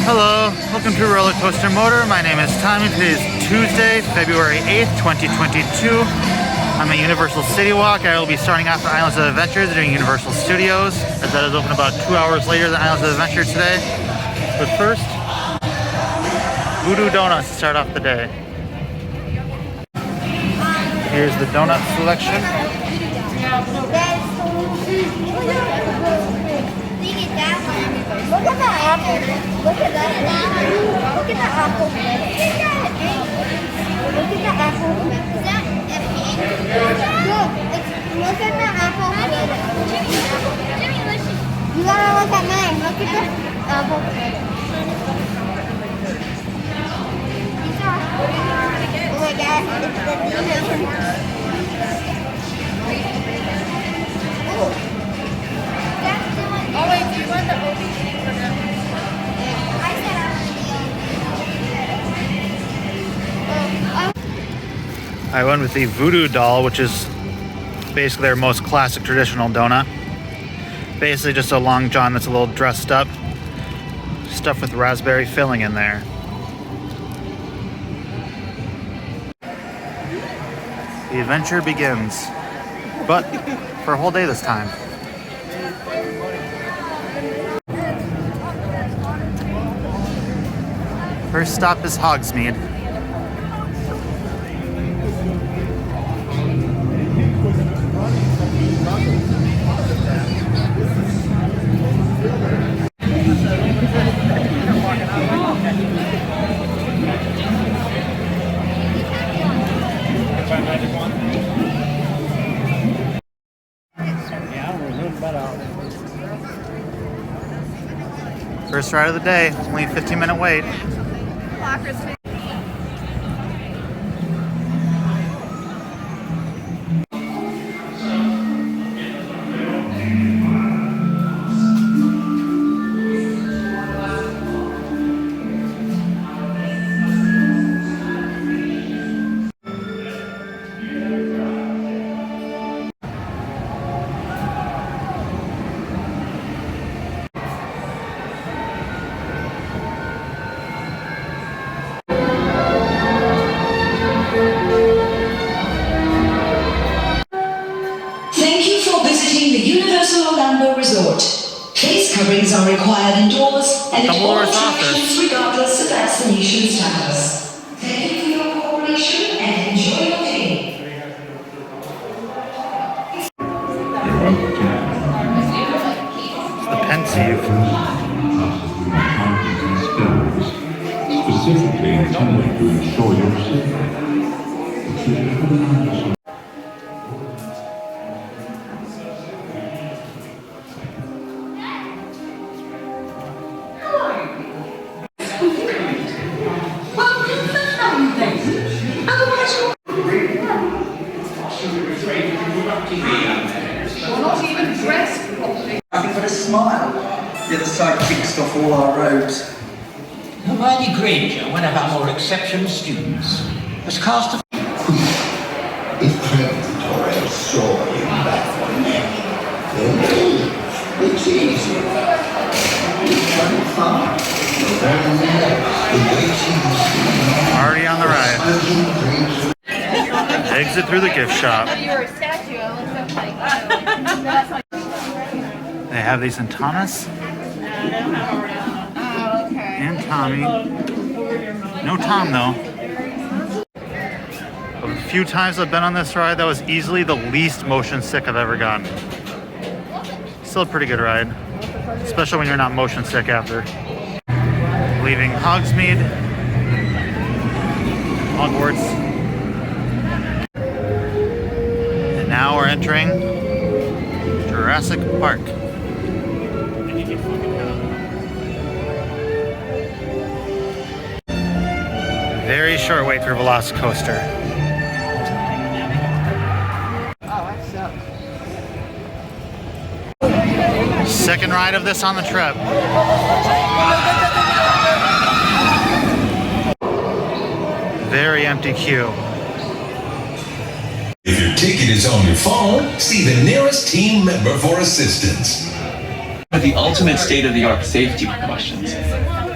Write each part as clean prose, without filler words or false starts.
Hello, welcome to Roller Coaster Motor. My name is Tommy. Today is Tuesday, February 8th, 2022. I'm at Universal City Walk. I will be starting off at Islands of Adventure. They're doing Universal Studios, as that is open about 2 hours later than Islands of Adventure today. But first, Voodoo Donuts to start off the day. Here's the donut selection. Look at the apple. Look at that. Look at the apple. Look at the apple. Is that a pig? Look, look at the apple. Jimmy, you gotta look at mine. Look at the apple. Oh my God, it's the dino. Oh wait, do you want the OB thing or no? I said I want the OB. I went with the Voodoo Doll, which is basically their most classic traditional donut. Basically just a long john that's a little dressed up, stuffed with raspberry filling in there. The adventure begins, but for a whole day this time. First stop is Hogsmeade. First ride of the day, only a 15-minute wait. Resort. Face coverings are required indoors and at all attractions regardless of vaccination status. Thank you for your cooperation and enjoy your day. The pensive. Specifically intended to ensure your safety. Nothing but a smile. The other side kicked off all our roads. Hermione Granger, one of our more exceptional students, has cast a... If Predatory saw you back on neck, they'll leave. It's easy. You've done far. You're very near. The waiting Already on the ride. Exit through the gift shop. They have these in Thomas and Tommy. No Tom though. Of the few times I've been on this ride, that was easily the least motion sick I've ever gotten. Still a pretty good ride, especially when you're not motion sick after. Leaving Hogsmeade, Hogwarts, and now we're entering Jurassic Park. Very short wait for Velocicoaster. Second ride of this on the trip. Very empty queue. If your ticket is on your phone, see the nearest team member for assistance. with the ultimate state-of-the-art safety precautions.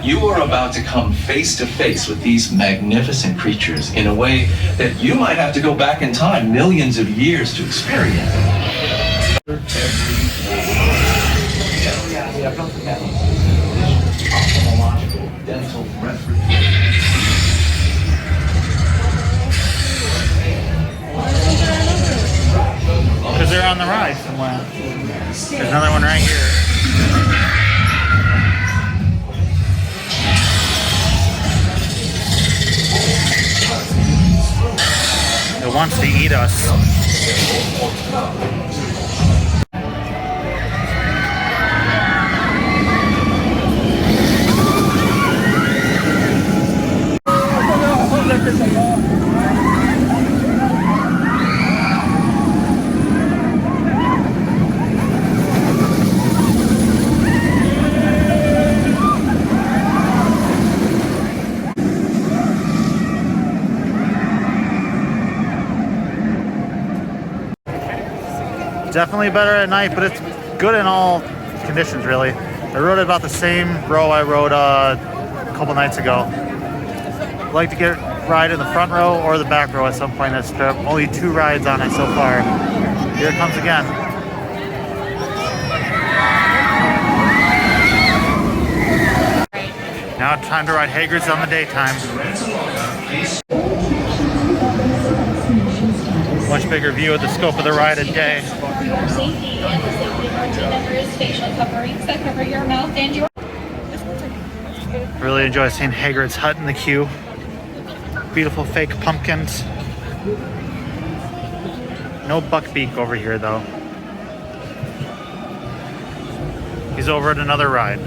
You are about to come face to face with these magnificent creatures in a way that you might have to go back in time millions of years to experience. Because they're on the ride somewhere. There's another one right here. It wants to eat us. Definitely better at night, but it's good in all conditions, really. I rode about the same row I rode a couple nights ago. I'd like to ride in the front row or the back row at some point in this trip. Only 2 rides on it so far. Here it comes again. Now it's time to ride Hagrid's on the daytime. Much bigger view of the scope of the ride at day. For your safety and the safety of our team members, facial coverings that cover your mouth and your... Really enjoy seeing Hagrid's hut in the queue. Beautiful fake pumpkins. No Buckbeak over here though. He's over at another ride.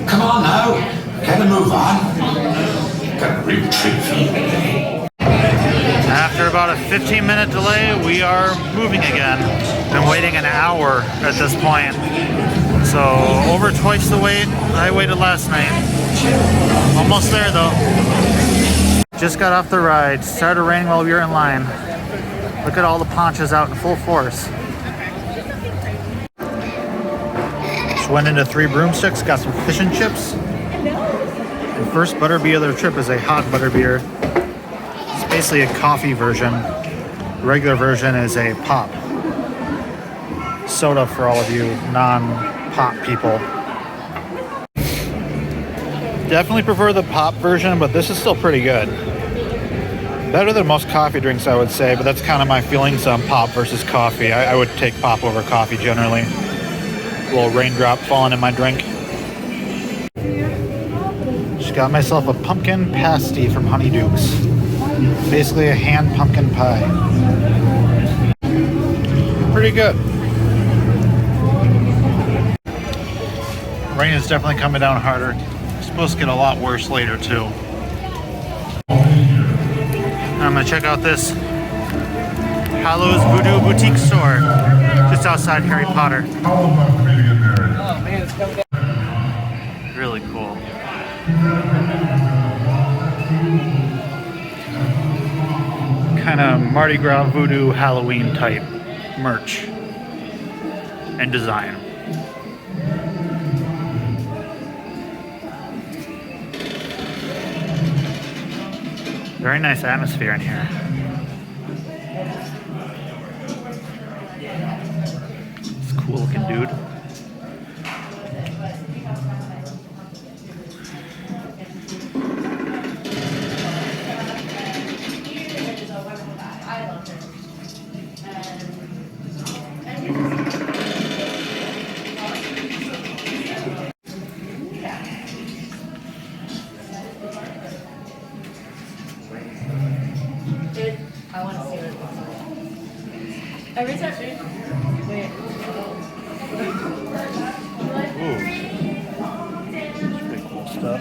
Come on now, get a move on. Got a real treat for you. After about a 15-minute delay, we are moving again. Been waiting an hour at this point. So over twice the wait I waited last night. Almost there though. Just got off the ride. Started raining while we were in line. Look at all the ponchos out in full force. Just went into 3 broomsticks, got some fish and chips. The first butterbeer of their trip is a hot butterbeer. It's basically a coffee version. The regular version is a pop. Soda for all of you non-pop people. Definitely prefer the pop version, but this is still pretty good. Better than most coffee drinks, I would say, but that's kind of my feelings on pop versus coffee. I would take pop over coffee generally. A little raindrop falling in my drink. Just got myself a pumpkin pasty from Honeydukes. Basically a hand pumpkin pie. Pretty good. Rain is definitely coming down harder. It's supposed to get a lot worse later too. I'm gonna check out this Hallows Voodoo Boutique store just outside Harry Potter. How about meeting in there? Oh man, it's coming down. Really cool. Kind of Mardi Gras Voodoo Halloween type merch and design. Very nice atmosphere in here. It's a cool looking dude. Every time... Wait. Ooh. stuff.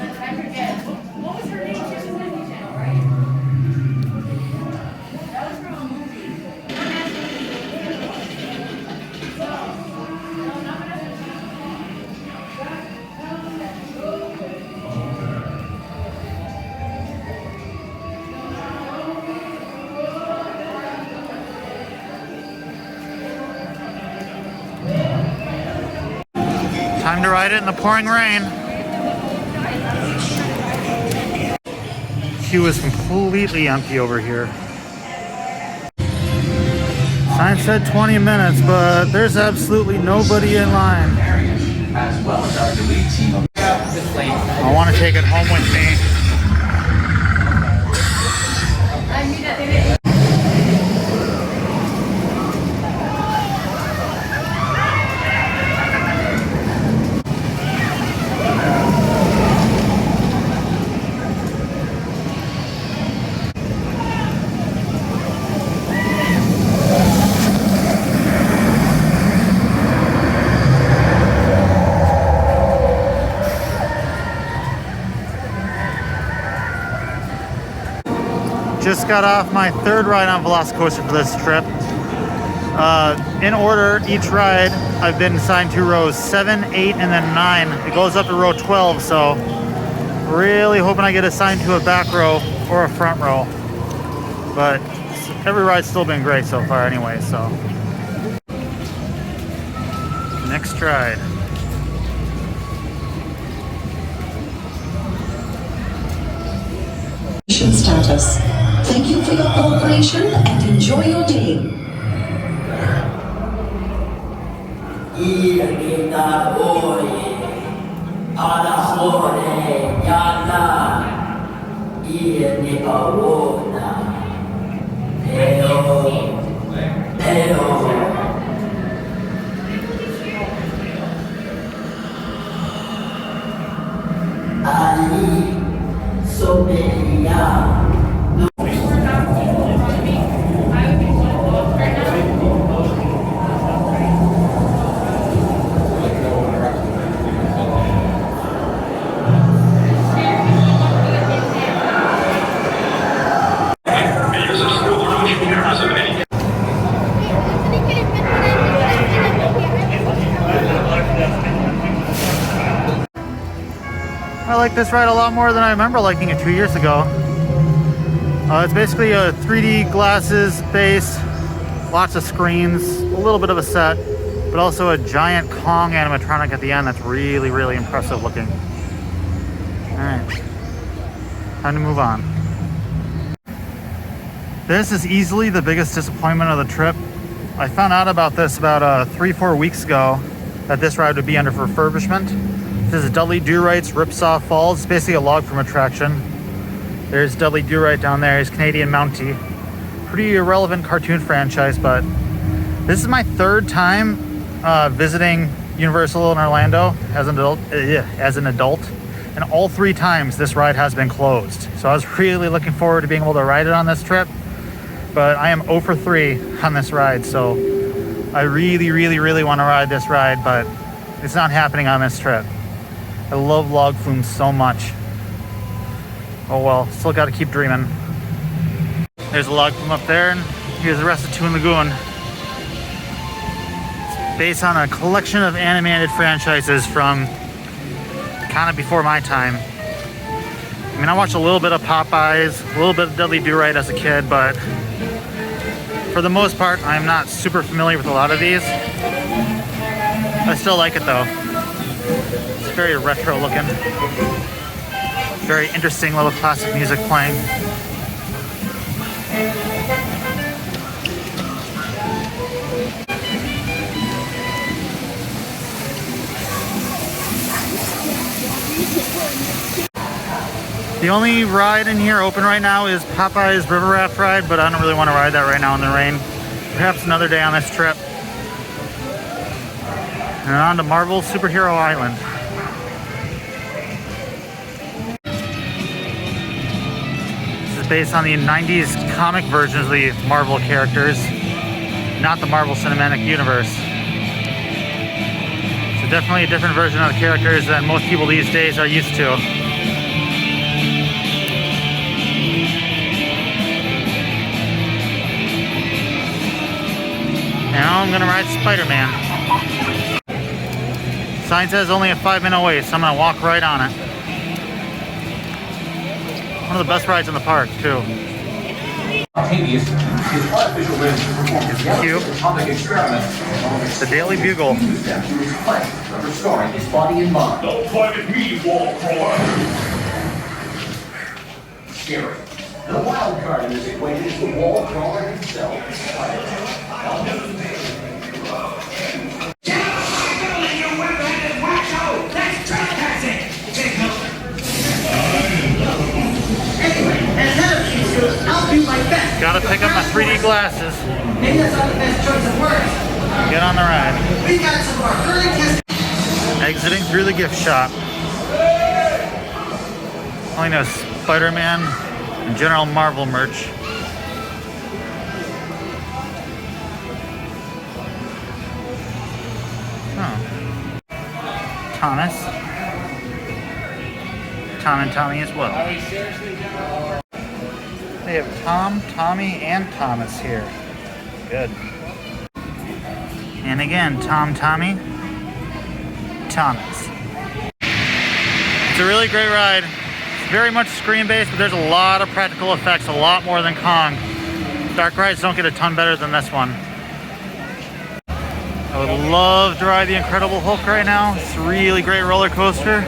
Time to ride it in the pouring rain. Queue is completely empty over here. Sign said 20 minutes, but there's absolutely nobody in line. As well as our elite team of I want to take it home with me. Just got off my third ride on Velocicoaster for this trip. In order, each ride, I've been assigned to rows 7, 8, and then 9. It goes up to row 12, so really hoping I get assigned to a back row or a front row. But every ride's still been great so far anyway, so. Next ride. Status. Thank you for your cooperation and enjoy your day. I like this ride a lot more than I remember liking it 2 years ago. It's basically a 3D glasses base, lots of screens, a little bit of a set, but also a giant Kong animatronic at the end that's really, really impressive looking. Alright, time to move on. This is easily the biggest disappointment of the trip. I found out about this about 3-4 weeks ago, that this ride would be under refurbishment. This is Dudley Do-Right's Ripsaw Falls. It's basically a log flume attraction. There's Dudley Do-Right down there. He's Canadian Mountie. Pretty irrelevant cartoon franchise, but this is my third time visiting Universal in Orlando as an adult. And all 3 times this ride has been closed. So I was really looking forward to being able to ride it on this trip. But I am 0 for 3 on this ride, so I really, really, really want to ride this ride, but it's not happening on this trip. I love log flumes so much. Oh well, still got to keep dreaming. There's a log flume up there, and here's the rest of Toon Lagoon. It's based on a collection of animated franchises from kind of before my time. I mean, I watched a little bit of Popeyes, a little bit of Dudley Do-Right as a kid, but for the most part, I'm not super familiar with a lot of these. I still like it though. It's very retro looking. Very interesting little classic music playing. The only ride in here open right now is Popeye's River Raft ride, but I don't really want to ride that right now in the rain. Perhaps another day on this trip. And on to Marvel's Superhero Island. This is based on the 90s comic versions of the Marvel characters, not the Marvel Cinematic Universe. So definitely a different version of the characters than most people these days are used to. Now I'm gonna ride Spider-Man. Sign says only a 5-minute wait, so I'm gonna walk right on it. One of the best rides in the park, too. Octavius used artificial limbs to perform his Cute. atomic experiment. The Daily Bugle. Used them to his pleasure of restoring his body and mind. Don't fight at me, wall crawler. Scary. The wild card in this equation is the wall crawler himself. I'll do my best. Gotta pick up my 3D glasses. Maybe that's not the best choice of words. Get on the ride. We got some of our early testing. Exiting through the gift shop. Only know Spider-Man and General Marvel merch. Oh. Thomas. Tom and Tommy as well. They have Tom, Tommy, and Thomas here. Good. And again, Tom, Tommy, Thomas. It's a really great ride. It's very much screen-based, but there's a lot of practical effects, a lot more than Kong. Dark rides don't get a ton better than this one. I would love to ride the Incredible Hulk right now. It's a really great roller coaster.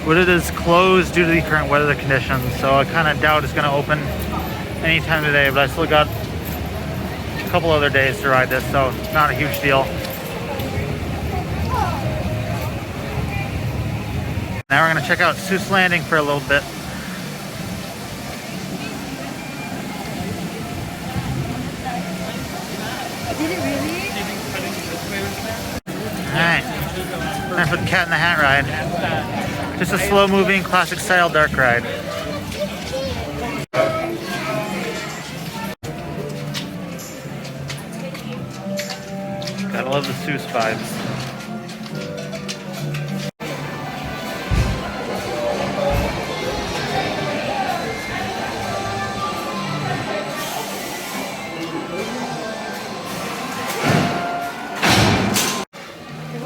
But it is closed due to the current weather conditions, so I kind of doubt it's going to open anytime today, but I still got a couple other days to ride this, so it's not a huge deal. Now we're going to check out Seuss Landing for a little bit. Did it really? Alright, time for the Cat in the Hat ride. Just a slow-moving, classic-style dark ride. Gotta love the Seuss vibes.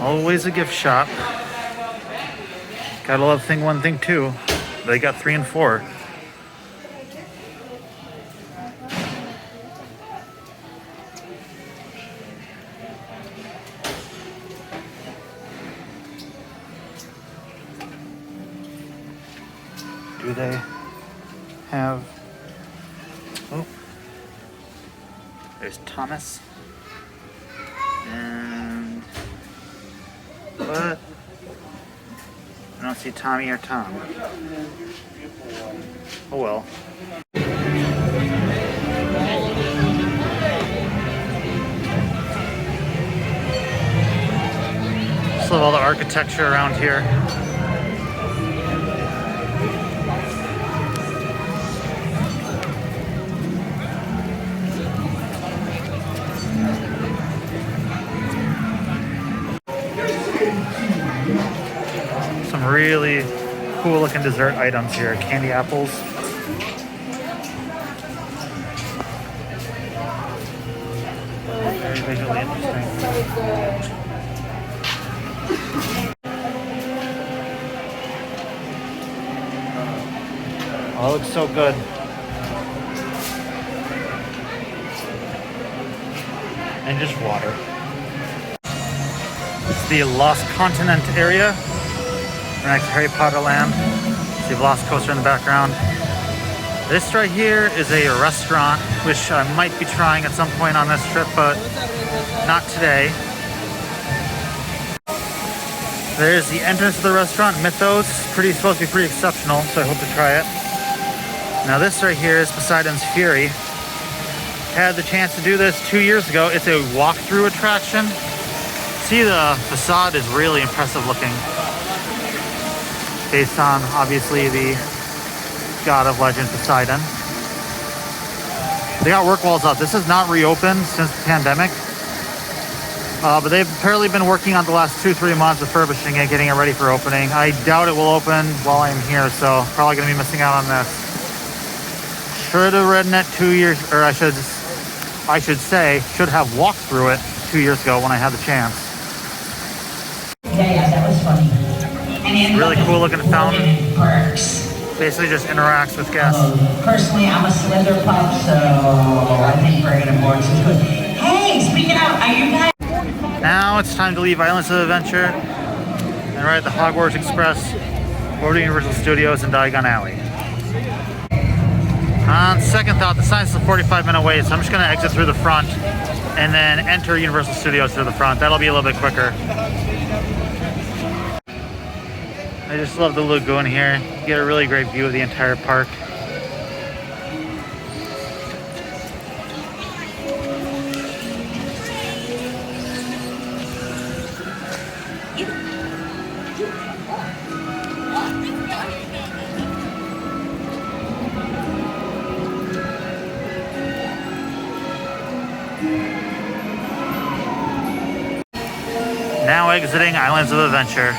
Always a gift shop. Gotta love Thing 1, Thing 2. They got 3 and 4. Do they have... Oh. There's Thomas. And... What? I don't see Tommy or Tom. Oh well. Just love all the architecture around here. Some really cool looking dessert items here. Candy apples. Very visually interesting. Oh, it looks so good. And just water. It's the Lost Continent area. Next to Harry Potter Land. See Velocicoaster in the background. This right here is a restaurant, which I might be trying at some point on this trip, but not today. There's the entrance to the restaurant, Mythos. Supposed to be pretty exceptional, so I hope to try it. Now this right here is Poseidon's Fury. Had the chance to do this 2 years ago. It's a walkthrough attraction. See, the facade is really impressive looking. Based on, obviously, the god of legend, Poseidon. They got work walls up. This has not reopened since the pandemic. But they've apparently been working on the last 2-3 months, refurbishing it, getting it ready for opening. I doubt it will open while I'm here, so probably going to be missing out on this. Should have ridden it 2 years, or I should I should say, should have walked through it 2 years ago when I had the chance. Yeah, that was funny. And Really cool looking fountain. Perks. Basically just interacts with guests. Personally, I'm a Slither pup, so I think Dragon Boards is good. Hey, speaking of, are you guys? Now it's time to leave Islands of Adventure and ride the Hogwarts Express over to Universal Studios in Diagon Alley. On second thought, the sign's a 45-minute wait, so I'm just going to exit through the front and then enter Universal Studios through the front. That'll be a little bit quicker. I just love the lagoon here. You get a really great view of the entire park. Now exiting Islands of Adventure.